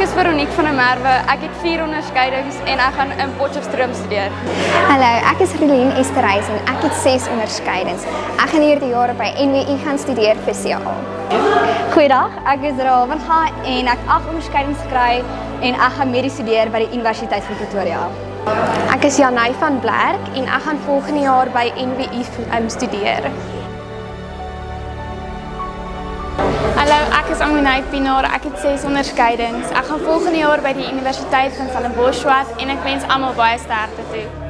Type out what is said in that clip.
is Veronique van der Merwe. Ek het 4 onderskeidings en ek gaan in Potchefstroom studeer. Hallo, ek is Relien Esterhuis en ek het 6 onderskeidings. Ek gaan hierdie jaar by NWU gaan studeer vir CA. Goeiedag, ek is Raal van Gaai en ek 8 onderskeidings gekry en ek gaan medies studeer by die Universiteit van Pretoria. Ek is Janay van Blerk en ek gaan volgende jaar by NWU studeer. Hallo, ek is Aminay Pinaar. Ek het 6 onderskeidings. Ek gaan volgende jaar by die Universiteit van Stellenbosch swat en ek wens almal baie sterkte toe.